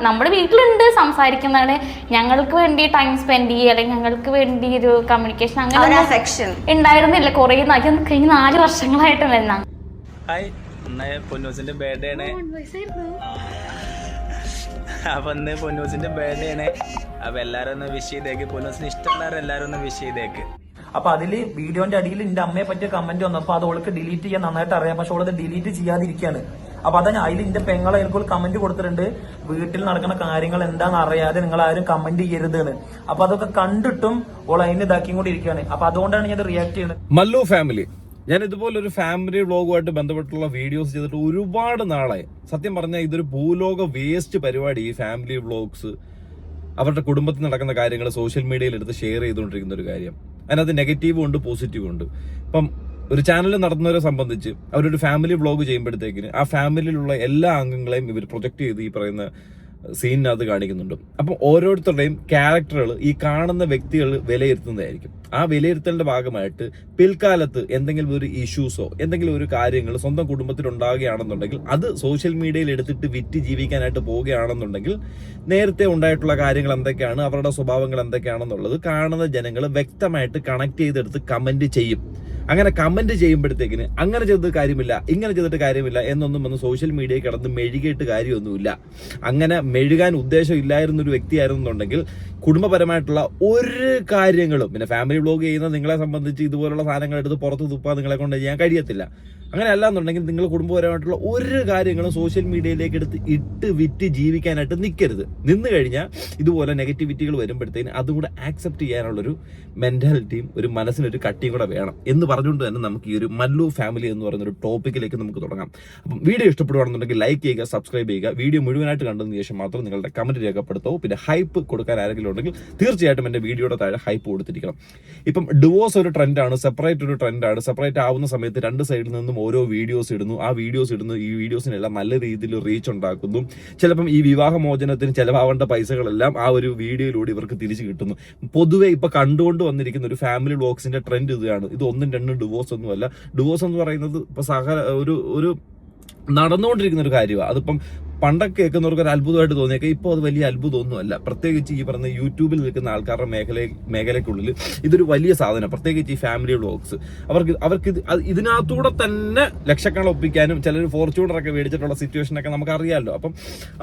നമ്മുടെ വീട്ടിലുണ്ട് സംസാരിക്കുന്നതാണ്, ഞങ്ങൾക്ക് വേണ്ടി ടൈം സ്പെൻഡ് ചെയ്യുക അല്ലെങ്കിൽ ഞങ്ങൾക്ക് വേണ്ടി ഒരു കമ്മ്യൂണിക്കേഷൻ അങ്ങനെ ഉണ്ടായിരുന്നില്ല. കുറേ കഴിഞ്ഞ 4 വർഷങ്ങളായിട്ടുണ്ടായിരുന്നു. ഹായ്, പൊന്നൂസിന്റെ ബർത്ത്ഡേ ആണ്. അപ്പൊ ഇന്ന് പൊന്നൂസിന്റെ ബർത്ത്ഡേ ആണ്. അപ്പൊ എല്ലാരും ഒന്ന് വിഷ് ചെയ്തേക്ക്. പൊന്നൂസിന് ഇഷ്ടമുള്ളവരെ എല്ലാരും ഒന്ന് വിഷ് ചെയ്തേക്ക്. അപ്പൊ അതില് വീഡിയോന്റെ അടിയിൽ എന്റെ അമ്മയെ പറ്റിയ കമന്റ് വന്നപ്പോ അത് അവൾക്ക് ഡിലീറ്റ് ചെയ്യാൻ നന്നായിട്ട് അറിയാം. പക്ഷെ അവളത് ഡിലീറ്റ് ചെയ്യാതിരിക്കുകയാണ്. അപ്പൊ അതാ അതിൽ എന്റെ പെങ്ങളെ എനിക്ക് കമന്റ് കൊടുത്തിട്ടുണ്ട്, വീട്ടിൽ നടക്കുന്ന കാര്യങ്ങൾ എന്താണെന്ന് അറിയാതെ നിങ്ങൾ ആരും കമന്റ് ചെയ്യരുതെന്ന്. അപ്പൊ അതൊക്കെ കണ്ടിട്ടും ഓൾ അതിന് ഇതാക്കിയും കൂടി ഇരിക്കുകയാണ്. അപ്പൊ അതുകൊണ്ടാണ് ഞാൻ റിയാക്ട് ചെയ്യുന്നത്. മല്ലു ഫാമിലി, ഞാൻ ഇതുപോലെ ഒരു ഫാമിലി വ്ളോഗുമായിട്ട് ബന്ധപ്പെട്ടുള്ള വീഡിയോസ് ചെയ്തിട്ട് ഒരുപാട് നാളായി. സത്യം പറഞ്ഞാൽ ഇതൊരു ഭൂലോക വേസ്റ്റ് പരിപാടി. ഈ ഫാമിലി വ്ളോഗ്സ് അവരുടെ കുടുംബത്തിൽ നടക്കുന്ന കാര്യങ്ങൾ സോഷ്യൽ മീഡിയയിൽ എടുത്ത് ഷെയർ ചെയ്തുകൊണ്ടിരിക്കുന്ന ഒരു കാര്യം. അതിനകത്ത് നെഗറ്റീവും ഉണ്ട് പോസിറ്റീവും ഉണ്ട്. ഇപ്പം ഒരു ചാനൽ നടത്തുന്നവരെ സംബന്ധിച്ച് അവരൊരു ഫാമിലി വ്ളോഗ് ചെയ്യുമ്പോഴത്തേക്കിന് ആ ഫാമിലിയിലുള്ള എല്ലാ അംഗങ്ങളെയും ഇവർ പ്രൊജക്ട് ചെയ്ത് ഈ പറയുന്ന സീനിനകത്ത് കാണിക്കുന്നുണ്ട്. അപ്പം ഓരോരുത്തരുടെയും ക്യാരക്ടറുകൾ ഈ കാണുന്ന വ്യക്തികൾ വിലയിരുത്തുന്നതായിരിക്കും. ആ വിലയിരുത്തലിന്റെ ഭാഗമായിട്ട് പിൽക്കാലത്ത് എന്തെങ്കിലും ഒരു ഇഷ്യൂസോ എന്തെങ്കിലും ഒരു കാര്യങ്ങൾ സ്വന്തം കുടുംബത്തിൽ ഉണ്ടാകുകയാണെന്നുണ്ടെങ്കിൽ അത് സോഷ്യൽ മീഡിയയിൽ എടുത്തിട്ട് വിറ്റ് ജീവിക്കാനായിട്ട് പോവുകയാണെന്നുണ്ടെങ്കിൽ നേരത്തെ ഉണ്ടായിട്ടുള്ള കാര്യങ്ങൾ എന്തൊക്കെയാണ്, അവരുടെ സ്വഭാവങ്ങൾ എന്തൊക്കെയാണെന്നുള്ളത് കാണുന്ന ജനങ്ങൾ വ്യക്തമായിട്ട് കണക്ട് ചെയ്തെടുത്ത് കമന്റ് ചെയ്യും. അങ്ങനെ കമന്റ് ചെയ്യുമ്പോഴത്തേക്കിന് അങ്ങനെ ചെയ്തിട്ട് കാര്യമില്ല, ഇങ്ങനെ ചെയ്തിട്ട് കാര്യമില്ല എന്നൊന്നും വന്ന് സോഷ്യൽ മീഡിയയിൽ കിടന്ന് മെഴുകിയിട്ട് കാര്യമൊന്നുമില്ല. അങ്ങനെ മെഴുകാൻ ഉദ്ദേശം ഇല്ലായിരുന്നൊരു വ്യക്തിയായിരുന്നുണ്ടെങ്കിൽ കുടുംബപരമായിട്ടുള്ള ഒരു കാര്യങ്ങളും, പിന്നെ ഫാമിലി വ്ളോഗ് ചെയ്യുന്ന നിങ്ങളെ സംബന്ധിച്ച് ഇതുപോലുള്ള സാധനങ്ങൾ എടുത്ത് പുറത്ത് തുപ്പാൻ നിങ്ങളെ കൊണ്ട് ചെയ്യാൻ കഴിയത്തില്ല. അങ്ങനെ അല്ല എന്നുണ്ടെങ്കിൽ നിങ്ങൾ കുടുംബപരമായിട്ടുള്ള ഒരു കാര്യങ്ങളും സോഷ്യൽ മീഡിയയിലേക്ക് എടുത്ത് ഇട്ട് വിറ്റ് ജീവിക്കാനായിട്ട് നിന്ന് കഴിഞ്ഞാൽ ഇതുപോലെ നെഗറ്റിവിറ്റികൾ വരുമ്പോഴത്തേന് അതും കൂടെ ആക്സെപ്റ്റ് ചെയ്യാനുള്ളൊരു മെന്റാലിറ്റിയും ഒരു മനസ്സിനൊരു കട്ടിയും കൂടെ വേണം എന്ന് പറഞ്ഞുകൊണ്ട് തന്നെ നമുക്ക് ഈ ഒരു മല്ലു ഫാമിലി എന്ന് പറയുന്ന ഒരു ടോപ്പിക്കിലേക്ക് നമുക്ക് തുടങ്ങാം. അപ്പം വീഡിയോ ഇഷ്ടപ്പെടുകയാണെന്നുണ്ടെങ്കിൽ ലൈക്ക് ചെയ്യുക, സബ്സ്ക്രൈബ് ചെയ്യുക. വീഡിയോ മുഴുവനായിട്ട് കണ്ടതിന് ശേഷം മാത്രം നിങ്ങളുടെ കമന്റ് രേഖപ്പെടുത്താവൂ. പിന്നെ ഹൈപ്പ് കൊടുക്കാൻ ആരെങ്കിലും ഉണ്ടെങ്കിൽ തീർച്ചയായിട്ടും എൻ്റെ വീഡിയോയുടെ താഴെ ഹൈപ്പ് കൊടുത്തിരിക്കണം. ഇപ്പം ഡിവോഴ്സ് ഒരു ട്രെൻഡാണ്, സെപ്പറേറ്റ് ഒരു ട്രെൻഡാണ്. സെപ്പറേറ്റ് ആവുന്ന സമയത്ത് രണ്ട് സൈഡിൽ നിന്നും ഓരോ വീഡിയോസ് ഇടുന്നു. ആ വീഡിയോസ് ഇടുന്നു, ഈ വീഡിയോസിനെല്ലാം നല്ല രീതിയിൽ റീച്ച് ഉണ്ടാക്കുന്നു. ചിലപ്പം ഈ വിവാഹമോചനത്തിന് ചെലവാവേണ്ട പൈസകളെല്ലാം ആ ഒരു വീഡിയോയിലൂടെ ഇവർക്ക് തിരിച്ചു കിട്ടുന്നു. പൊതുവെ ഇപ്പൊ കണ്ടുകൊണ്ട് വന്നിരിക്കുന്ന ഒരു ഫാമിലി വ്ളോഗ്സിന്റെ ട്രെൻഡ് ഇതാണ്. ഇത് 1 2 ഡിവോഴ്സ് ഒന്നുമല്ല. ഡിവോഴ്സ് എന്ന് പറയുന്നത് ഇപ്പൊ ഒരു നടന്നുകൊണ്ടിരിക്കുന്ന ഒരു കാര്യമാണ്. അതിപ്പം പണ്ടൊക്കെ കേൾക്കുന്നവർക്ക് ഒരു അത്ഭുതമായിട്ട് തോന്നിയേക്കാം. ഇപ്പോൾ അത് വലിയ അത്ഭുതമൊന്നുമല്ല. പ്രത്യേകിച്ച് ഈ പറഞ്ഞ യൂട്യൂബിൽ നിൽക്കുന്ന ആൾക്കാരുടെ മേഖലയ്ക്കുള്ളിൽ ഇതൊരു വലിയ സാധനം. പ്രത്യേകിച്ച് ഈ ഫാമിലി വ്ളോഗ്സ് അവർക്ക് ഇതിനകത്തൂടെ തന്നെ ലക്ഷക്കണക്കിന് ഒപ്പിക്കാനും ചിലർ ഫോർച്യൂണറൊക്കെ മേടിച്ചിട്ടുള്ള സിറ്റുവേഷനൊക്കെ നമുക്ക് അറിയാമല്ലോ. അപ്പം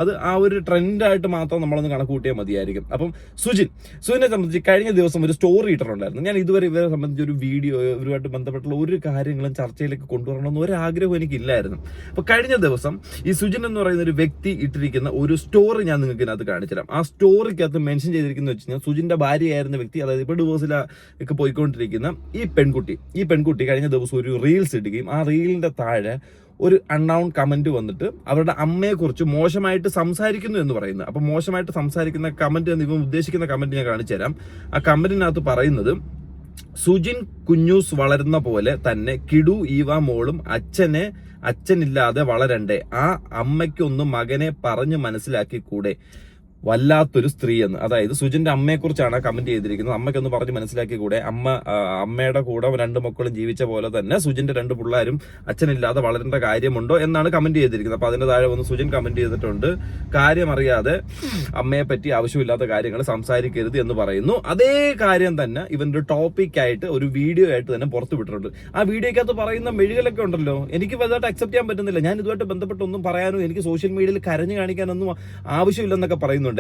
അത് ആ ഒരു ട്രെൻഡായിട്ട് മാത്രം നമ്മളൊന്ന് കണക്ക് കൂട്ടിയാൽ മതിയായിരിക്കും. അപ്പം സുജിനെ സംബന്ധിച്ച് കഴിഞ്ഞ ദിവസം ഒരു സ്റ്റോറി ഇട്ടിട്ടുണ്ടായിരുന്നു. ഞാൻ ഇതുവരെ ഇവരെ സംബന്ധിച്ച് ഒരു വീഡിയോ ഇവരുമായിട്ട് ബന്ധപ്പെട്ടുള്ള ഒരു കാര്യങ്ങളും ചർച്ചയിലേക്ക് കൊണ്ടുവരണമെന്ന് ഒരാഗ്രഹവും എനിക്കില്ലായിരുന്നു. അപ്പൊ കഴിഞ്ഞ ദിവസം ഈ സുജിൻ എന്ന് പറയുന്ന ഒരു വ്യക്തി ഇട്ടിരിക്കുന്ന ഒരു സ്റ്റോറി ഞാൻ നിങ്ങൾക്ക് ഇതിനകത്ത് കാണിച്ചു തരാം. ആ സ്റ്റോറിക്കകത്ത് മെൻഷൻ ചെയ്തിരിക്കുന്ന വെച്ച് കഴിഞ്ഞാൽ സുജിന്റെ ഭാര്യയായിരുന്ന വ്യക്തി, അതായത് ഇപ്പോൾ ഡിവോഴ്സിലൊക്കെ പോയിക്കൊണ്ടിരിക്കുന്ന ഈ പെൺകുട്ടി കഴിഞ്ഞ ദിവസം ഒരു റീൽസ് ഇടുകയും ആ റീലിന്റെ താഴെ ഒരു അൺനൗൺ കമന്റ് വന്നിട്ട് അവരുടെ അമ്മയെക്കുറിച്ച് മോശമായിട്ട് സംസാരിക്കുന്നു എന്ന് പറയുന്നത്. അപ്പൊ മോശമായിട്ട് സംസാരിക്കുന്ന കമന്റ് എന്ന് ഇവൻ ഉദ്ദേശിക്കുന്ന കമന്റ് ഞാൻ കാണിച്ചു തരാം. ആ കമന്റിനകത്ത് പറയുന്നത്, സുജിൻ കുഞ്ഞൂസ് വളരുന്ന പോലെ തന്നെ കിടു ഈവ മോളും അച്ഛനില്ലാതെ വളരണ്ടേ, ആ അമ്മയ്ക്കൊന്നും മകനെ പറഞ്ഞ് മനസ്സിലാക്കി കൂടെ, വല്ലാത്തൊരു സ്ത്രീ എന്ന്. അതായത് സുജിന്റെ അമ്മയെക്കുറിച്ചാണ് കമന്റ് ചെയ്തിരിക്കുന്നത്. അമ്മയ്ക്കൊന്ന് പറഞ്ഞ് മനസ്സിലാക്കി കൂടെ, അമ്മയുടെ കൂടെ 2 മക്കളും ജീവിച്ച പോലെ തന്നെ സുജിന്റെ 2 പിള്ളേരും അച്ഛനില്ലാതെ വളരേണ്ട കാര്യമുണ്ടോ എന്നാണ് കമന്റ് ചെയ്തിരിക്കുന്നത്. അപ്പൊ അതിന്റെ താഴെ വന്ന് സുജിൻ കമന്റ് ചെയ്തിട്ടുണ്ട്, കാര്യം അറിയാതെ അമ്മയെ പറ്റി ആവശ്യമില്ലാത്ത കാര്യങ്ങൾ സംസാരിക്കരുത് എന്ന് പറയുന്നു. അതേ കാര്യം തന്നെ ഇവന്റെ ടോപ്പിക്കായിട്ട് ഒരു വീഡിയോ ആയിട്ട് തന്നെ പുറത്തു വിട്ടിട്ടുണ്ട്. ആ വീഡിയോക്കകത്ത് പറയുന്ന മെഴുകലൊക്കെ ഉണ്ടല്ലോ, എനിക്ക് വലുതായിട്ട് അക്സെപ്റ്റ് ചെയ്യാൻ പറ്റുന്നില്ല. ഞാൻ ഇതുമായിട്ട് ബന്ധപ്പെട്ടൊന്നും പറയാനോ എനിക്ക് സോഷ്യൽ മീഡിയയിൽ കരഞ്ഞു കാണിക്കാനൊന്നും ആവശ്യമില്ലെന്നൊക്കെ പറയുന്നുണ്ട്.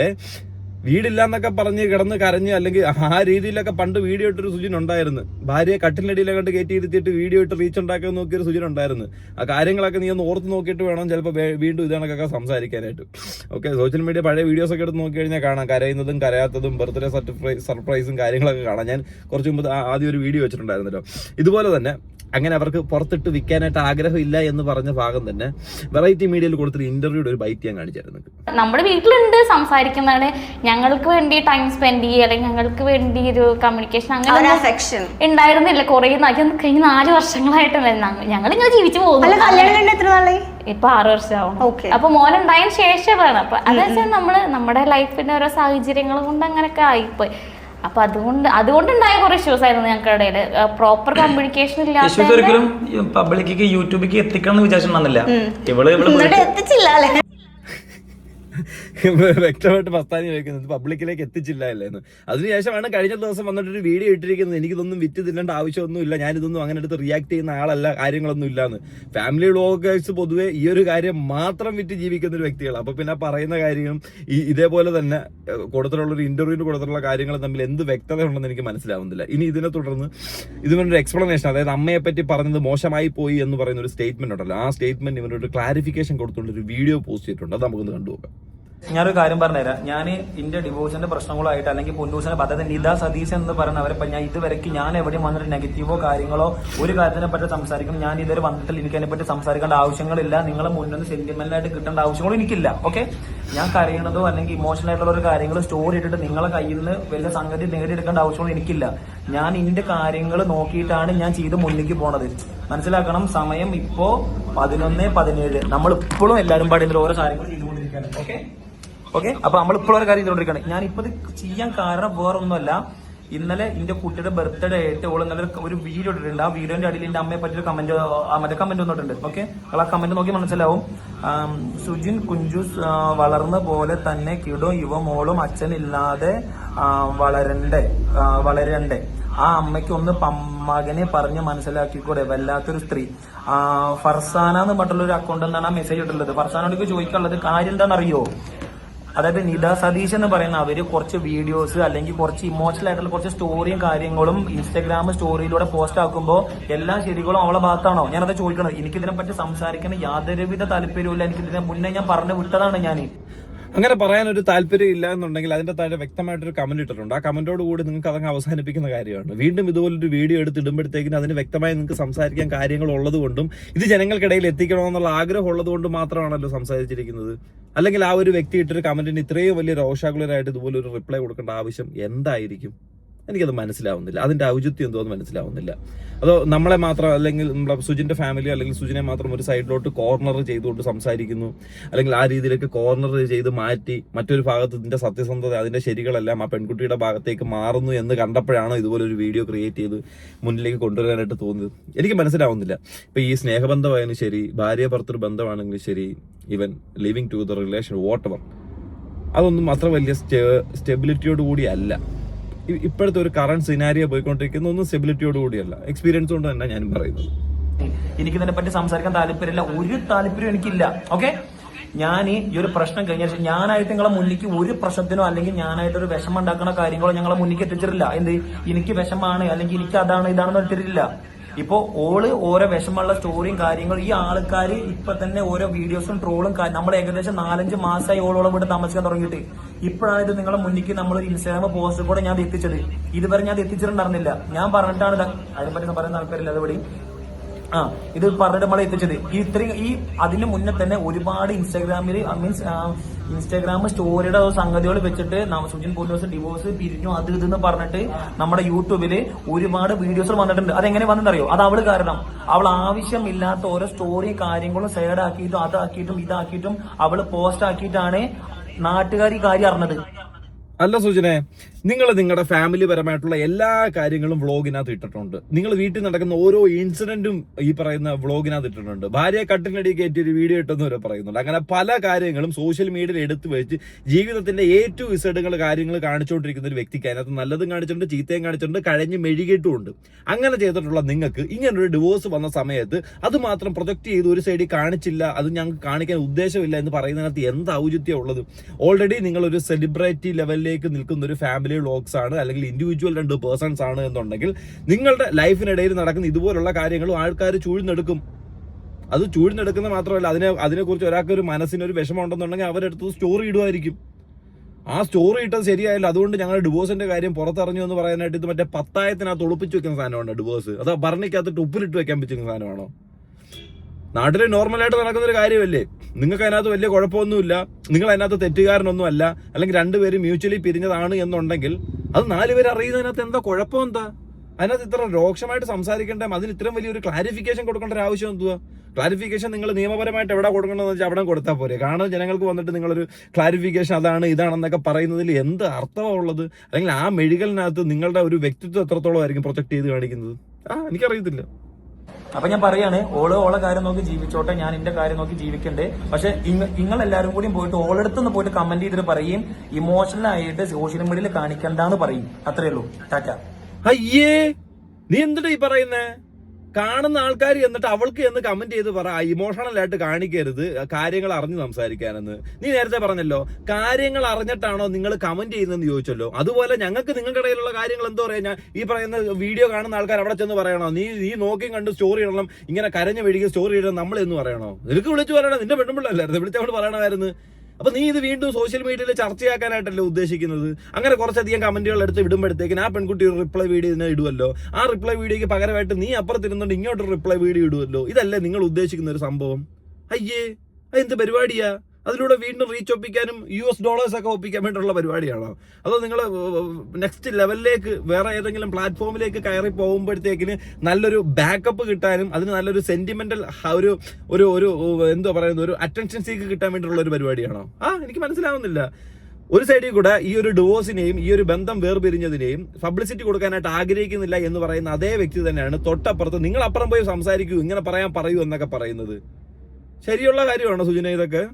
വീടില്ല എന്നൊക്കെ പറഞ്ഞ് കിടന്ന് കരഞ്ഞ് അല്ലെങ്കിൽ ആ രീതിയിലൊക്കെ പണ്ട് വീഡിയോ ഇട്ടൊരു സുജിൻ ഉണ്ടായിരുന്നു. ഭാര്യയെ കട്ടിലിനടിയിലെ കണ്ട് കയറ്റി ഇരുത്തിയിട്ട് വീഡിയോ ഇട്ട് റീച്ച് ഉണ്ടാക്കാൻ നോക്കിയൊരു സുജിൻ ഉണ്ടായിരുന്നു. ആ കാര്യങ്ങളൊക്കെ നീ ഒന്ന് ഓർത്ത് നോക്കിയിട്ട് വേണം ചിലപ്പോൾ വീണ്ടും ഇതാണൊക്കെ സംസാരിക്കാനായിട്ട്. ഓക്കെ, സോഷ്യൽ മീഡിയ പഴയ വീഡിയോസ് ഒക്കെ എടുത്ത് നോക്കി കഴിഞ്ഞാൽ കാണാം കരയുന്നതും കരയാത്തതും ബർത്ത്ഡേ സർപ്രൈസും കാര്യങ്ങളൊക്കെ കാണാം. ഞാൻ കുറച്ച് മുമ്പ് ആദ്യം ഒരു വീഡിയോ വെച്ചിട്ടുണ്ടായിരുന്നല്ലോ. ഇതുപോലെ തന്നെ അങ്ങനെ അവർക്ക് പുറത്തിട്ട് വിൽക്കാനായിട്ട് ആഗ്രഹമില്ല എന്ന് പറഞ്ഞ ഭാഗം തന്നെ വെറൈറ്റി മീഡിയയിൽ കൊടുത്തൊരു ഇന്റർവ്യൂടെ ഒരു ബൈറ്റ് ഞാൻ കാണിച്ചായിരുന്നു. നമ്മുടെ വീട്ടിലുണ്ട് സംസാരിക്കുന്നതാണ്, ഞങ്ങൾക്ക് വേണ്ടി ടൈം സ്പെൻഡ് ചെയ്യുക അല്ലെങ്കിൽ ഞങ്ങൾക്ക് വേണ്ടി ഒരു കമ്മ്യൂണിക്കേഷൻ അങ്ങനെ ഉണ്ടായിരുന്നില്ല. കുറേ കഴിഞ്ഞ 4 വർഷങ്ങളായിട്ടുണ്ടായിരുന്നു. ഞങ്ങളിങ്ങനെ ജീവിച്ചു പോകുന്നു. ഇപ്പൊ 6 വർഷമാവും. അപ്പൊ മോനുണ്ടായതിനു ശേഷമാണ്. അപ്പൊ അതെന്ന് നമ്മള് നമ്മുടെ ലൈഫിന്റെ ഓരോ സാഹചര്യങ്ങൾ കൊണ്ട് അങ്ങനെയൊക്കെ ആയിപ്പോയി. അപ്പൊ അതുകൊണ്ടുണ്ടായ കുറെ ഇഷ്യൂസ് ആയിരുന്നു ഞങ്ങളുടെ ഇടയില്. പ്രോപ്പർ കമ്മ്യൂണിക്കേഷൻ ഇല്ലാത്ത ഒരിക്കലും പബ്ലിക്ക് യൂട്യൂബിലേക്ക് എത്തിക്കണം എന്ന് വിചാരിച്ചിട്ടുണ്ടെന്നില്ല. വ്യക്തമായിട്ട് മസ്താനി ചോദിക്കുന്നത് പബ്ലിക്കിലേക്ക് എത്തിച്ചില്ല അല്ലേന്ന്. അതിനുശേഷമാണ് കഴിഞ്ഞ ദിവസം വന്നിട്ടൊരു വീഡിയോ ഇട്ടിരിക്കുന്നത്, എനിക്കിതൊന്നും വിറ്റ് തിന്നേണ്ട ആവശ്യമൊന്നുമില്ല, ഞാനിതൊന്നും അങ്ങനെ എടുത്ത് റിയാക്ട് ചെയ്യുന്ന ആളല്ല, കാര്യങ്ങളൊന്നും ഇല്ലാന്ന്. ഫാമിലി വ്ളോഗേഴ്സ് പൊതുവെ ഈ ഒരു കാര്യം മാത്രം വിറ്റ് ജീവിക്കുന്ന ഒരു വ്യക്തികൾ. അപ്പൊ പിന്നെ പറയുന്ന കാര്യവും ഇതേപോലെ തന്നെ കൊടുത്തിട്ടുള്ള ഒരു ഇന്റർവ്യൂവിന് കൊടുത്തിട്ടുള്ള കാര്യങ്ങൾ തമ്മിൽ എന്ത് വ്യക്തത ഉണ്ടെന്ന് എനിക്ക് മനസ്സിലാവുന്നില്ല. ഇനി ഇതിനെ തുടർന്ന് ഇതിനൊരു എക്സ്പ്ലനേഷൻ, അതായത് അമ്മയെ പറ്റി പറഞ്ഞത് മോശമായി പോയി എന്ന് പറയുന്ന ഒരു സ്റ്റേറ്റ്മെന്റ് ഉണ്ടല്ലോ, ആ സ്റ്റേറ്റ്മെന്റ് ഇവനൊരു ക്ലാരിഫിക്കേഷൻ കൊടുത്തുകൊണ്ട് ഒരു വീഡിയോ പോസ്റ്റ് ചെയ്തിട്ടുണ്ട്. അത് നമുക്കൊന്ന് കണ്ടുപോകാം. ഞാനൊരു കാര്യം പറഞ്ഞുതരാം. ഞാൻ എന്റെ ഡിവോഴ്സിന്റെ പ്രശ്നങ്ങളായിട്ട് അല്ലെങ്കിൽ പൊന്നൂസിനെ പദ്ധതി നിത സതീശൻ എന്ന് പറയുന്നവരെ ഞാൻ ഇതുവരെയ്ക്ക് ഞാൻ എവിടെയും വന്നിട്ട് നെഗറ്റീവോ കാര്യങ്ങളോ ഒരു കാര്യത്തിനെ പറ്റി സംസാരിക്കണം ഞാൻ ഇതുവരെ വന്നിട്ടില്ല. എനിക്ക് അതിനെപ്പറ്റി സംസാരിക്കേണ്ട ആവശ്യങ്ങളില്ല. നിങ്ങളെ മുന്നൊന്ന് സെന്റിമെന്റലായിട്ട് കിട്ടേണ്ട ആവശ്യങ്ങളും എനിക്കില്ല. ഓക്കെ, ഞാൻ കരയണതോ അല്ലെങ്കിൽ ഇമോഷണൽ ആയിട്ടുള്ള ഒരു കാര്യങ്ങൾ സ്റ്റോറി ഇട്ടിട്ട് നിങ്ങളെ കയ്യിൽ നിന്ന് വലിയ സംഗതി നേടിയെടുക്കേണ്ട ആവശ്യങ്ങളും എനിക്കില്ല. ഞാൻ ഇതിന്റെ കാര്യങ്ങൾ നോക്കിയിട്ടാണ് ഞാൻ ചെയ്ത് മുന്നിലേക്ക് പോണത്. മനസ്സിലാക്കണം, സമയം ഇപ്പോ 11:17. നമ്മൾ ഇപ്പോഴും എല്ലാവരും പാടി ഓരോ കാര്യങ്ങൾ ചെയ്തുകൊണ്ടിരിക്കുകയാണ്. ഓക്കെ, അപ്പൊ നമ്മളിപ്പോഴും ഒരു കാര്യം ചെയ്തുകൊണ്ടിരിക്കുകയാണ്. ഞാനിപ്പോ ഇത് ചെയ്യാൻ കാരണം വേറൊന്നുമല്ല. ഇന്നലെ എന്റെ കുട്ടിയുടെ ബർത്ത്ഡേ ആയിട്ട് ഓൾ ഇന്നലെ ഒരു വീഡിയോ ഇട്ടിട്ടുണ്ട്. ആ വീഡിയോന്റെ അടിയിൽ എന്റെ അമ്മയെ പറ്റിയൊരു കമന്റ്, മറ്റേ കമന്റ് വന്നിട്ടുണ്ട്. ഓക്കെ, ആ കമന്റ് നോക്കി മനസ്സിലാവും. സുജിൻ കുഞ്ചൂസ് വളർന്ന പോലെ തന്നെ കിടോ യുവ മോളും അച്ഛനില്ലാതെ വളരണ്ടേ. ആ അമ്മയ്ക്ക് ഒന്ന് മകനെ പറഞ്ഞ് മനസ്സിലാക്കിക്കൂടെ, വല്ലാത്തൊരു സ്ത്രീ. ഫർസാന എന്ന് പറഞ്ഞിട്ടുള്ള ഒരു അക്കൗണ്ട് എന്നാണ് ആ മെസ്സേജ് ഇട്ടുള്ളത്. ഫർസാനോട് ചോദിക്കാനുള്ളത് കാര്യം എന്താണെന്നറിയോ? അതായത് നിത സതീഷ് എന്ന് പറയുന്ന അവര് കുറച്ച് വീഡിയോസ് അല്ലെങ്കിൽ കുറച്ച് ഇമോഷണൽ ആയിട്ടുള്ള കുറച്ച് സ്റ്റോറിയും കാര്യങ്ങളും ഇൻസ്റ്റാഗ്രാം സ്റ്റോറിയിലൂടെ പോസ്റ്റ് ആക്കുമ്പോൾ എല്ലാ ശരികളും അവളെ ഭാഗത്താണോ? ഞാനത് ചോദിക്കണത്. എനിക്കിതിനെ പറ്റി സംസാരിക്കുന്ന യാതൊരുവിധ താല്പര്യമില്ല. എനിക്കിതിനെ മുന്നേ ഞാൻ പറഞ്ഞു വിട്ടതാണ്. ഞാൻ അങ്ങനെ പറയാൻ ഒരു താല്പര്യം ഇല്ല എന്നുണ്ടെങ്കിൽ അതിന്റെ താഴെ വ്യക്തമായിട്ടൊരു കമന്റ് ഇട്ടിട്ടുണ്ട്. ആ കമന്റോട് കൂടി നിങ്ങൾക്ക് അതങ്ങ് അവസാനിപ്പിക്കുന്ന കാര്യമാണ്. വീണ്ടും ഇതുപോലൊരു വീഡിയോ എടുത്ത് ഇടുമ്പോഴത്തേക്കിന് അതിന് വ്യക്തമായി നിങ്ങൾക്ക് സംസാരിക്കാൻ കാര്യങ്ങൾ ഉള്ളത് കൊണ്ടും ഇത് ജനങ്ങൾക്കിടയിൽ എത്തിക്കണമെന്നുള്ള ആഗ്രഹം ഉള്ളത് കൊണ്ട് മാത്രമാണല്ലോ സംസാരിച്ചിരിക്കുന്നത്. അല്ലെങ്കിൽ ആ ഒരു വ്യക്തി ഇട്ടൊരു കമന്റിന് ഇത്രയും വലിയ രോഷാകുലരായിട്ട് ഇതുപോലെ ഒരു റിപ്ലൈ കൊടുക്കേണ്ട ആവശ്യം എന്തായിരിക്കും? എനിക്കത് മനസ്സിലാവുന്നില്ല. അതിന്റെ ഔചിത്യം എന്തോ മനസ്സിലാവുന്നില്ല. അതോ നമ്മളെ മാത്രം അല്ലെങ്കിൽ നമ്മുടെ സുജിന്റെ ഫാമിലി അല്ലെങ്കിൽ സുജിനെ മാത്രം ഒരു സൈഡിലോട്ട് കോർണർ ചെയ്തുകൊണ്ട് സംസാരിക്കുന്നു, അല്ലെങ്കിൽ ആ രീതിയിലേക്ക് കോർണർ ചെയ്ത് മാറ്റി മറ്റൊരു ഭാഗത്ത് ഇതിന്റെ സത്യസന്ധത അതിന്റെ ശരികളെല്ലാം ആ പെൺകുട്ടിയുടെ ഭാഗത്തേക്ക് മാറുന്നു എന്ന് കണ്ടപ്പോഴാണ് ഇതുപോലെ ഒരു വീഡിയോ ക്രിയേറ്റ് ചെയ്ത് മുന്നിലേക്ക് കൊണ്ടുവരാനായിട്ട് തോന്നിയത്. എനിക്ക് മനസ്സിലാവുന്നില്ല. ഇപ്പൊ ഈ സ്നേഹബന്ധമായാലും ശരി, ഭാര്യ ഭർത്തൃ ബന്ധമാണെങ്കിലും ശരി, ഈവൻ ലിവിങ് ടു ദ റിലേഷൻ വാട്ടെവർ, അതൊന്നും അത്ര വലിയ സ്റ്റെബിലിറ്റിയോട് കൂടിയല്ല. ഇപ്പോഴത്തെ ഒരു കറണ്ട് സിനാരിയോ പോയിക്കൊണ്ടിരിക്കുന്ന ഒന്നും സ്റ്റെബിലിറ്റിയോട് കൂടിയല്ല. എക്സ്പീരിയൻസ് കൊണ്ട് തന്നെ ഞാൻ പറയുന്നത്. എനിക്കിതിനെ പറ്റി സംസാരിക്കാൻ താല്പര്യമില്ല, ഒരു താല്പര്യം എനിക്കില്ല. ഓക്കെ, ഞാൻ ഈ ഒരു പ്രശ്നം കഴിഞ്ഞ ശേഷം ഞാനായിട്ട് നിങ്ങളെ മുന്നിലേക്ക് ഒരു പ്രശ്നത്തിനോ അല്ലെങ്കിൽ ഞാനായിട്ട് ഒരു വിഷമം ഉണ്ടാക്കുന്ന കാര്യങ്ങളോ ഞങ്ങളെ മുന്നിലേക്ക് എത്തിച്ചിട്ടില്ല. എന്ത് എനിക്ക് വിഷമാണ് അല്ലെങ്കിൽ എനിക്ക് അതാണ് ഇതാണെന്ന് എത്തിയിട്ടില്ല. ഇപ്പൊ ഓള് ഓരോ വിഷമമുള്ള സ്റ്റോറിയും കാര്യങ്ങളും ഈ ആൾക്കാര് ഇപ്പൊ തന്നെ ഓരോ വീഡിയോസും ട്രോളും നമ്മൾ ഏകദേശം 4-5 മാസമായി ഓളോളം ഇവിടെ താമസിക്കാൻ തുടങ്ങിയിട്ട്. ഇപ്പോഴാണ് ഇത് നിങ്ങളെ മുന്നിലേക്ക് നമ്മൾ ഇൻസ്റ്റാഗ്രാം പോസ്റ്റ് കൂടെ ഞാൻ എത്തിച്ചത്. ഇതുവരെ ഞാൻ എത്തിച്ചിട്ടുണ്ടായിരുന്നില്ല. ഞാൻ പറഞ്ഞിട്ടാണ് അതിനെപ്പറ്റി പറയാൻ താല്പര്യമില്ല. അതുപടി ഇത് പറഞ്ഞിട്ട് നമ്മളെ എത്തിച്ചത്. ഈ അതിന് മുന്നേ തന്നെ ഒരുപാട് ഇൻസ്റ്റാഗ്രാമിൽ മീൻസ് ഇൻസ്റ്റാഗ്രാം സ്റ്റോറിയുടെ സംഗതികൾ വെച്ചിട്ട് സുജിൻ പൊന്നൂസ് ഡിവോഴ്സ് പിരിഞ്ഞു അത് ഇതെന്ന് പറഞ്ഞിട്ട് നമ്മുടെ യൂട്യൂബില് ഒരുപാട് വീഡിയോസ് വന്നിട്ടുണ്ട്. അതെങ്ങനെ വന്നിട്ടറിയോ? അത് അവള് കാരണം അവൾ ആവശ്യമില്ലാത്ത ഓരോ സ്റ്റോറിയും കാര്യങ്ങളും സൈഡ് ആക്കിയിട്ടും അതാക്കിയിട്ടും ഇതാക്കിയിട്ടും അവള് പോസ്റ്റ് ആക്കിയിട്ടാണ് നാട്ടുകാർ ഈ കാര്യം അറിഞ്ഞത്. അല്ല സുജനെ, നിങ്ങൾ നിങ്ങളുടെ ഫാമിലി പരമായിട്ടുള്ള എല്ലാ കാര്യങ്ങളും വ്ളോഗിനകത്ത് ഇട്ടിട്ടുണ്ട്. നിങ്ങൾ വീട്ടിൽ നടക്കുന്ന ഓരോ ഇൻസിഡന്റും ഈ പറയുന്ന വ്ളോഗിനകത്ത് ഇട്ടിട്ടുണ്ട്. ഭാര്യയെ കട്ടിനടി കയറ്റി ഒരു വീഡിയോ ഇട്ടെന്ന് വരെ പറയുന്നുണ്ട്. അങ്ങനെ പല കാര്യങ്ങളും സോഷ്യൽ മീഡിയയിൽ എടുത്തു വെച്ച് ജീവിതത്തിന്റെ ഏറ്റവും ഇസഡുകൾ കാര്യങ്ങൾ കാണിച്ചുകൊണ്ടിരിക്കുന്ന ഒരു വ്യക്തിക്ക് അതിനകത്ത് നല്ലതും കാണിച്ചിട്ടുണ്ട്, ചീത്തയും കാണിച്ചിട്ടുണ്ട്, കഴിഞ്ഞ് മെഴുകിയിട്ടുമുണ്ട്. അങ്ങനെ ചെയ്തിട്ടുള്ള നിങ്ങൾക്ക് ഇങ്ങനൊരു ഡിവോഴ്സ് വന്ന സമയത്ത് അത് മാത്രം പ്രൊജക്ട് ചെയ്ത് ഒരു സൈഡിൽ കാണിച്ചില്ല, അത് ഞങ്ങൾക്ക് കാണിക്കാൻ ഉദ്ദേശമില്ല എന്ന് പറയുന്നതിനകത്ത് എന്ത് ഔചിത്യം ഉള്ളത്? ഓൾറെഡി നിങ്ങളൊരു സെലിബ്രിറ്റി ലെവലിലേക്ക് നിൽക്കുന്ന ഒരു ഫാമിലി വ്ളോഗ്സ് ആണ് അല്ലെങ്കിൽ ഇൻഡിവിജ്വൽ 2 പേഴ്സൺസ് ആണ് എന്നുണ്ടെങ്കിൽ നിങ്ങളുടെ ലൈഫിനിടയിൽ നടക്കുന്ന ഇതുപോലുള്ള കാര്യങ്ങളും ആൾക്കാർ ചൂഴ്ന്നെടുക്കും. അത് ചൂഴ്ന്നെടുക്കുന്ന മാത്രമല്ല, അതിനെക്കുറിച്ച് ഒരാൾക്ക് ഒരു മനസ്സിനൊരു വിഷമം ഉണ്ടെന്നുണ്ടെങ്കിൽ അവരെടുത്ത് സ്റ്റോറി ഇടുമായിരിക്കും. ആ സ്റ്റോറി ഇട്ടത് ശരിയായില്ല, അതുകൊണ്ട് ഞങ്ങൾ ഡിവോഴ്സിന്റെ കാര്യം പുറത്തറിഞ്ഞു എന്ന് പറയാനായിട്ട് ഇത് മറ്റേ പത്തായത്തിനകത്ത് ഒളിപ്പിച്ച് വെക്കുന്ന സാധനമാണ് ഡിവോഴ്സ്. അത് ഭരണിക്കകത്തിട്ട് ഉപ്പിലിട്ട് വെക്കാൻ പറ്റുന്ന സാധനമാണോ? നാട്ടിൽ നോർമലായിട്ട് നടക്കുന്ന ഒരു കാര്യമല്ലേ? നിങ്ങൾക്ക് അതിനകത്ത് വലിയ കുഴപ്പമൊന്നുമില്ല, നിങ്ങൾ അതിനകത്ത് തെറ്റുകാരനൊന്നും അല്ല, അല്ലെങ്കിൽ 2 പേര് മ്യൂച്വലി പിരിഞ്ഞതാണ് എന്നുണ്ടെങ്കിൽ അത് 4 പേര് അറിയുന്നതിനകത്ത് എന്താ കുഴപ്പം? എന്താ അതിനകത്ത് ഇത്ര രോക്ഷമായിട്ട് സംസാരിക്കേണ്ട? അതിന് ഇത്രയും വലിയൊരു ക്ലാരിഫിക്കേഷൻ കൊടുക്കേണ്ട ഒരു ആവശ്യം എന്തുവാ? ക്ലാരിഫിക്കേഷൻ നിങ്ങൾ നിയമപരമായിട്ട് എവിടെ കൊടുക്കണമെന്ന് വെച്ചാൽ അവിടെ കൊടുത്താൽ പോരെ. കാരണം ജനങ്ങൾക്ക് വന്നിട്ട് നിങ്ങളൊരു ക്ലാരിഫിക്കേഷൻ അതാണ് ഇതാണെന്നൊക്കെ പറയുന്നതിൽ എന്ത് അർത്ഥമാണ് ഉള്ളത്? അല്ലെങ്കിൽ ആ മെഴുകലിനകത്ത് നിങ്ങളുടെ ഒരു വ്യക്തിത്വം എത്രത്തോളം ആയിരിക്കും പ്രൊജക്ട് ചെയ്ത് കാണിക്കുന്നത്? എനിക്കറിയത്തില്ല. അപ്പൊ ഞാൻ പറയാണ്, ഓളെ കാര്യം നോക്കി ജീവിച്ചോട്ടെ, ഞാൻ എന്റെ കാര്യം നോക്കി ജീവിക്കണ്ടേ. പക്ഷെ നിങ്ങൾ എല്ലാവരും കൂടി പോയിട്ട് ഓളെടുത്തുനിന്ന് പോയിട്ട് കമന്റ് ചെയ്തിട്ട് പറയും ഇമോഷണൽ ആയിട്ട് സോഷ്യൽ മീഡിയയിൽ കാണിക്കണ്ടെന്ന് പറയും. അത്രേ ഉള്ളൂ. ടാറ്റ. അയ്യേ, നീ എന്തിനാ ഈ പറയുന്നേ? കാണുന്ന ആൾക്കാർ എന്നിട്ട് അവൾക്ക് എന്ന് കമന്റ് ചെയ്ത് പറ ഇമോഷണൽ ആയിട്ട് കാണിക്കരുത്, കാര്യങ്ങൾ അറിഞ്ഞ് സംസാരിക്കാനെന്ന്. നീ നേരത്തെ പറഞ്ഞല്ലോ കാര്യങ്ങൾ അറിഞ്ഞിട്ടാണോ നിങ്ങൾ കമന്റ് ചെയ്യുന്നതെന്ന് ചോദിച്ചല്ലോ. അതുപോലെ ഞങ്ങൾക്ക് നിങ്ങളുടെ ഇടയിലുള്ള കാര്യങ്ങൾ എന്തോ പറയാ, ഞാൻ ഈ പറയുന്ന വീഡിയോ കാണുന്ന ആൾക്കാർ അവിടെ ചെന്ന് പറയണോ നീ നോക്കി കണ്ട് സ്റ്റോറി ഇടണം, ഇങ്ങനെ കരഞ്ഞു മെഴുകി സ്റ്റോറി ഇടണം നമ്മളെന്ന് പറയണോ? നിനക്ക് വിളിച്ചു പറയണം, നിന്റെ പെണ്ണുമ്പിള്ളല്ലായിരുന്നു വിളിച്ചവള് പറയണമായിരുന്നു. അപ്പൊ നീ ഇത് വീണ്ടും സോഷ്യൽ മീഡിയയിൽ ചർച്ചയാക്കാനായിട്ടല്ലേ ഉദ്ദേശിക്കുന്നത്? അങ്ങനെ കുറച്ചധികം കമന്റുകൾ എടുത്ത് വിടുമ്പോഴത്തേക്കിന് ആ പെൺകുട്ടി ഒരു റിപ്ലൈ വീഡിയോ ഇതിനെ ഇടുമല്ലോ. ആ റിപ്ലൈ വീഡിയോക്ക് പകരമായിട്ട് നീ അപ്പുറത്തിരുന്നുകൊണ്ട് ഇങ്ങോട്ട് റിപ്ലൈ വീഡിയോ ഇടുമല്ലോ. ഇതല്ലേ നിങ്ങൾ ഉദ്ദേശിക്കുന്ന ഒരു സംഭവം? അയ്യേ, അതെന്ത് പരിപാടിയാ? അതിലൂടെ വീണ്ടും റീച്ച് ഒപ്പിക്കാനും $US ഒക്കെ ഒപ്പിക്കാൻ വേണ്ടിയുള്ള പരിപാടിയാണോ? അതോ നിങ്ങൾ നെക്സ്റ്റ് ലെവലിലേക്ക് വേറെ ഏതെങ്കിലും പ്ലാറ്റ്ഫോമിലേക്ക് കയറി പോകുമ്പോഴത്തേക്കിന് നല്ലൊരു ബാക്കപ്പ് കിട്ടാനും അതിന് നല്ലൊരു സെന്റിമെന്റൽ ഒരു ഒരു ഒരു എന്തോ പറയുന്നത് ഒരു അറ്റൻഷൻ സീക്ക് കിട്ടാൻ വേണ്ടിയുള്ള ഒരു പരിപാടിയാണോ? എനിക്ക് മനസ്സിലാവുന്നില്ല. ഒരു സൈഡിൽ കൂടെ ഈ ഒരു ഡിവോഴ്സിനെയും ഈ ഒരു ബന്ധം വേർപിരിഞ്ഞതിനെയും പബ്ലിസിറ്റി കൊടുക്കാനായിട്ട് ആഗ്രഹിക്കുന്നില്ല എന്ന് പറയുന്ന അതേ വ്യക്തി തന്നെയാണ് തൊട്ടപ്പുറത്ത് നിങ്ങൾ അപ്പുറം പോയി സംസാരിക്കൂ, ഇങ്ങനെ പറയൂ എന്നൊക്കെ പറയുന്നത്. ശരിയുള്ള കാര്യമാണോ സുജന ഇതൊക്കെ?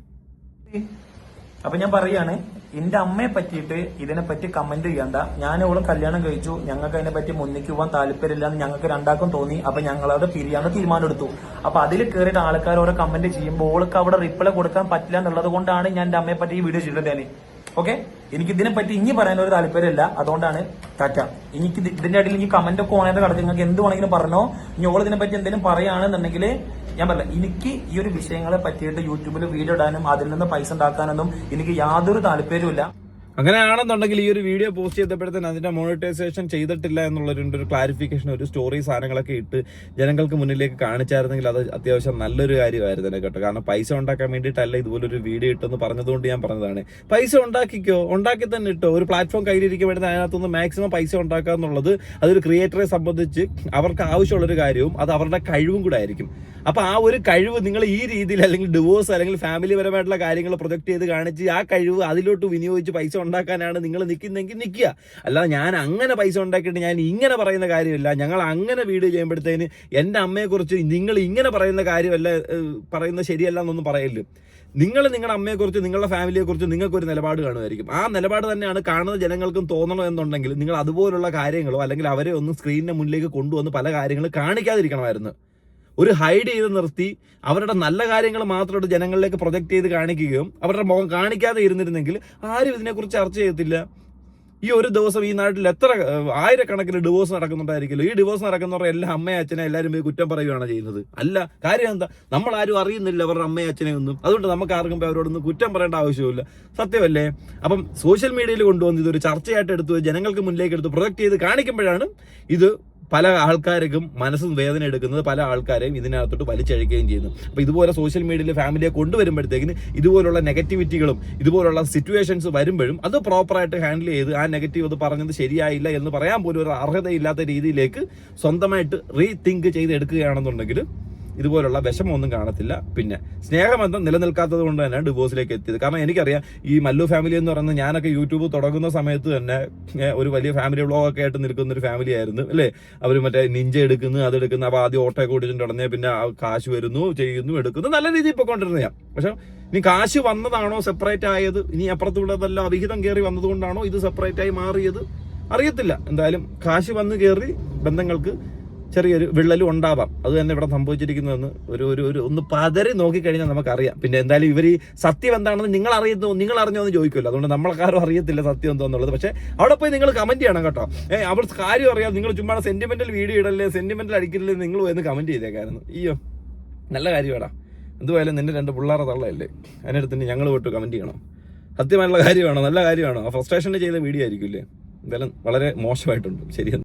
അപ്പൊ ഞാൻ പറയാണ്, എന്റെ അമ്മയെ പറ്റിയിട്ട് ഇതിനെപ്പറ്റി കമന്റ് ചെയ്യണ്ട. ഞാൻ ഓളും കല്യാണം കഴിച്ചു, ഞങ്ങൾക്ക് അതിനെ പറ്റി മുന്നിക്ക് പോകാൻ താല്പര്യമില്ലെന്ന് ഞങ്ങൾക്ക് രണ്ടാക്കും തോന്നി. അപ്പൊ ഞങ്ങളത് പിരിയാന്ന് തീരുമാനം എടുത്തു. അപ്പൊ അതിൽ കയറിയിട്ട് ആൾക്കാർ ഓരോ കമന്റ് ചെയ്യുമ്പോൾ ഓൾക്ക് അവിടെ റിപ്ലൈ കൊടുക്കാൻ പറ്റില്ല എന്നുള്ളത് കൊണ്ടാണ് ഞാൻ എന്റെ അമ്മയെ പറ്റി ഈ വീഡിയോ ചെയ്തിട്ടുണ്ട്. ഓക്കെ, എനിക്ക് ഇതിനെപ്പറ്റി ഇനി പറയാൻ ഒരു താല്പര്യമില്ല. അതുകൊണ്ടാണ് ടാറ്റ. എനിക്ക് ഇതിന്റെ ഇടയിൽ ഈ കമന്റ് ഒക്കെ ഓണായിട്ട് കിടക്കും. നിങ്ങൾക്ക് എന്ത് വേണമെങ്കിലും പറഞ്ഞോ. ഇനി ഓൾ ഇതിനെ പറ്റി എന്തെങ്കിലും പറയുകയാണെന്നുണ്ടെങ്കിൽ ഞാൻ പറഞ്ഞില്ല, എനിക്ക് ഈ ഒരു വിഷയങ്ങളെ പറ്റിയിട്ട് യൂട്യൂബിൽ വീഡിയോ ഇടാനും അതിൽ നിന്ന് പൈസ ഉണ്ടാക്കാനൊന്നും എനിക്ക് യാതൊരു താല്പര്യമില്ല. അങ്ങനെയാണെന്നുണ്ടെങ്കിൽ ഈ ഒരു വീഡിയോ പോസ്റ്റ് ചെയ്തപ്പോഴത്തേന് അതിന്റെ മോണിറ്റൈസേഷൻ ചെയ്തിട്ടില്ല എന്നുള്ളൊരു ക്ലാരിഫിക്കേഷൻ, ഒരു സ്റ്റോറി സാധനങ്ങളൊക്കെ ഇട്ട് ജനങ്ങൾക്ക് മുന്നിലേക്ക് കാണിച്ചായിരുന്നെങ്കിൽ അത് അത്യാവശ്യം നല്ലൊരു കാര്യമായിരുന്നു കേട്ടോ. കാരണം പൈസ ഉണ്ടാക്കാൻ വേണ്ടിയിട്ടല്ല ഇതുപോലൊരു വീഡിയോ ഇട്ടെന്ന് പറഞ്ഞതുകൊണ്ട് ഞാൻ പറഞ്ഞതാണ്. പൈസ ഉണ്ടാക്കിക്കോ, ഉണ്ടാക്കി തന്നെ ഇട്ടോ. ഒരു പ്ലാറ്റ്ഫോം കയ്യിലിരിക്കുമ്പോഴത്തേന് അതിനകത്തുനിന്ന് മാക്സിമം പൈസ ഉണ്ടാക്കുക എന്നുള്ളത് അതൊരു ക്രിയേറ്ററെ സംബന്ധിച്ച് അവർക്ക് ആവശ്യമുള്ളൊരു കാര്യവും അത് അവരുടെ കഴിവും കൂടെ ആയിരിക്കും. അപ്പൊ ആ ഒരു കഴിവ് നിങ്ങൾ ഈ രീതിയിൽ അല്ലെങ്കിൽ ഡിവോഴ്സ് അല്ലെങ്കിൽ ഫാമിലി പരമായിട്ടുള്ള കാര്യങ്ങൾ പ്രൊജക്ട് ചെയ്ത് കാണിച്ച് ആ കഴിവ് അതിലോട്ട് വിനിയോഗിച്ച് പൈസ ഉണ്ടാക്കാനാണ് നിങ്ങൾ നിൽക്കുന്നെങ്കിൽ നിൽക്കുക. അല്ലാതെ ഞാൻ അങ്ങനെ പൈസ ഉണ്ടാക്കിയിട്ട് ഞാൻ ഇങ്ങനെ പറയുന്ന കാര്യമില്ല, ഞങ്ങൾ അങ്ങനെ വീഡിയോ ചെയ്യുമ്പോഴത്തേന് എൻ്റെ അമ്മയെക്കുറിച്ച് നിങ്ങൾ ഇങ്ങനെ പറയുന്ന കാര്യമല്ല, പറയുന്നത് ശരിയല്ല എന്നൊന്നും പറയല്ലോ. നിങ്ങൾ നിങ്ങളുടെ അമ്മയെക്കുറിച്ച് നിങ്ങളുടെ ഫാമിലിയെക്കുറിച്ച് നിങ്ങൾക്കൊരു നിലപാട് കാണുമായിരിക്കും. ആ നിലപാട് തന്നെയാണ് കാണുന്ന ജനങ്ങൾക്കും തോന്നണം എന്നുണ്ടെങ്കിൽ നിങ്ങൾ അതുപോലുള്ള കാര്യങ്ങളോ അല്ലെങ്കിൽ അവരെ ഒന്ന് സ്ക്രീനിന്റെ മുന്നിലേക്ക് കൊണ്ടുവന്ന് പല കാര്യങ്ങളും കാണിക്കാതിരിക്കണമായിരുന്നു. ഒരു ഹൈഡ് ചെയ്ത് നിർത്തി അവരുടെ നല്ല കാര്യങ്ങൾ മാത്രമായിട്ട് ജനങ്ങളിലേക്ക് പ്രൊജക്ട് ചെയ്ത് കാണിക്കുകയും അവരുടെ മുഖം കാണിക്കാതെ ഇരുന്നിരുന്നെങ്കിൽ ആരും ഇതിനെക്കുറിച്ച് ചർച്ച ചെയ്യത്തില്ല. ഈ ഒരു ദിവസം ഈ നാട്ടിൽ എത്ര ആയിരക്കണക്കിന് ഡിവോഴ്സ് നടക്കുന്നുണ്ടായിരിക്കുമല്ലോ. ഈ ഡിവോഴ്സ് നടക്കുന്നവരുടെ എല്ലാ അമ്മയും അച്ഛനെ എല്ലാവരും പോയി കുറ്റം പറയുകയാണ് ചെയ്യുന്നത്. അല്ല, കാര്യം എന്താ? നമ്മളാരും അറിയുന്നില്ല അവരുടെ അമ്മയും അച്ഛനെ ഒന്നും. അതുകൊണ്ട് നമുക്ക് ആർക്കും അവരോടൊന്നും കുറ്റം പറയേണ്ട ആവശ്യമില്ല. സത്യമല്ലേ? അപ്പം സോഷ്യൽ മീഡിയയിൽ കൊണ്ടുവന്ന് ഇതൊരു ചർച്ചയായിട്ട് എടുത്ത് ജനങ്ങൾക്ക് മുന്നിലേക്ക് എടുത്ത് പ്രൊജക്ട് ചെയ്ത് കാണിക്കുമ്പോഴാണ് ഇത് പല ആൾക്കാർക്കും മനസ്സ് വേദന എടുക്കുന്നത്, പല ആൾക്കാരെയും ഇതിനകത്തോട്ട് വലിച്ചഴിക്കുകയും ചെയ്യുന്നു. അപ്പോൾ ഇതുപോലെ സോഷ്യൽ മീഡിയയിൽ ഫാമിലിയെ കൊണ്ടുവരുമ്പോഴത്തേക്കിന് ഇതുപോലുള്ള നെഗറ്റിവിറ്റികളും ഇതുപോലുള്ള സിറ്റുവേഷൻസ് വരുമ്പോഴും അത് പ്രോപ്പറായിട്ട് ഹാൻഡിൽ ചെയ്ത് ആ നെഗറ്റീവ് അത് പറഞ്ഞത് ശരിയായില്ല എന്ന് പറയാൻ പോലും ഒരു അർഹതയില്ലാത്ത രീതിയിലേക്ക് സ്വന്തമായിട്ട് റീതിങ്ക് ചെയ്തെടുക്കുകയാണെന്നുണ്ടെങ്കിൽ ഇതുപോലുള്ള വിഷമമൊന്നും കാണത്തില്ല. പിന്നെ സ്നേഹബന്ധം നിലനിൽക്കാത്തത് കൊണ്ട് തന്നെയാണ് ഡിവോഴ്സിലേക്ക് എത്തിയത്. കാരണം എനിക്കറിയാം, ഈ മല്ലു ഫാമിലി എന്ന് പറയുന്നത് ഞാനൊക്കെ യൂട്യൂബ് തുടങ്ങുന്ന സമയത്ത് തന്നെ ഒരു വലിയ ഫാമിലി വ്ളോഗൊക്കെ ആയിട്ട് നിൽക്കുന്ന ഒരു ഫാമിലി ആയിരുന്നു അല്ലേ. അവർ മറ്റേ നിഞ്ച എടുക്കുന്നു, അതെടുക്കുന്നു. അപ്പോൾ ആദ്യം ഓട്ടോയൊക്കെ ഓടിച്ചിട്ട് ഉടനെ പിന്നെ കാശ് വരുന്നു, ചെയ്യുന്നു, എടുക്കുന്നു, നല്ല രീതിയിൽ പോയിക്കൊണ്ടിരുന്ന ഞാൻ. പക്ഷെ ഇനി കാശ് വന്നതാണോ സെപ്പറേറ്റ് ആയത്, ഇനി അപ്പുറത്തുള്ളതെല്ലാം അവിഹിതം കയറി വന്നതുകൊണ്ടാണോ ഇത് സെപ്പറേറ്റ് ആയി മാറിയത് അറിയത്തില്ല. എന്തായാലും കാശ് വന്ന് കയറി ബന്ധങ്ങൾക്ക് ചെറിയൊരു വിള്ളലും ഉണ്ടാവാം. അത് തന്നെ ഇവിടെ സംഭവിച്ചിരിക്കുന്നതെന്ന് ഒരു ഒന്ന് പതറി നോക്കിക്കഴിഞ്ഞാൽ നമുക്കറിയാം. പിന്നെ എന്തായാലും ഇവർ സത്യം എന്താണെന്ന് നിങ്ങൾ അറിഞ്ഞോ എന്ന് ചോദിക്കുമല്ലോ. അതുകൊണ്ട് നമ്മളെക്കാരും അറിയത്തില്ല സത്യം എന്തോന്നുള്ളത്. പക്ഷേ അവിടെ പോയി നിങ്ങൾ കമന്റ് ചെയ്യണം കേട്ടോ. അവർ കാര്യം അറിയാം. നിങ്ങൾ ചുമ്മാ സെന്റിമെന്റൽ വീഡിയോ ഇടല്ലേ, സെന്റിമെന്റൽ അടിക്കില്ലേ, നിങ്ങൾ പോയി കമന്റ് ചെയ്തേക്കായിരുന്നു. അയ്യോ, നല്ല കാര്യമാടാ. എന്തുപോയാലും നിന്റെ 2 പിള്ളേരെ തള്ളയല്ലേ, അതിനടുത്ത് ഞങ്ങൾ പോയിട്ട് കമന്റ് ചെയ്യണം. സത്യമായിട്ടുള്ള കാര്യമാണോ, നല്ല കാര്യമാണോ? ആ ഫ്രസ്ട്രേഷനിൽ ചെയ്ത വീഡിയോ ആയിരിക്കില്ലേ. എന്തായാലും വളരെ മോശമായിട്ടുണ്ട്. ശരി.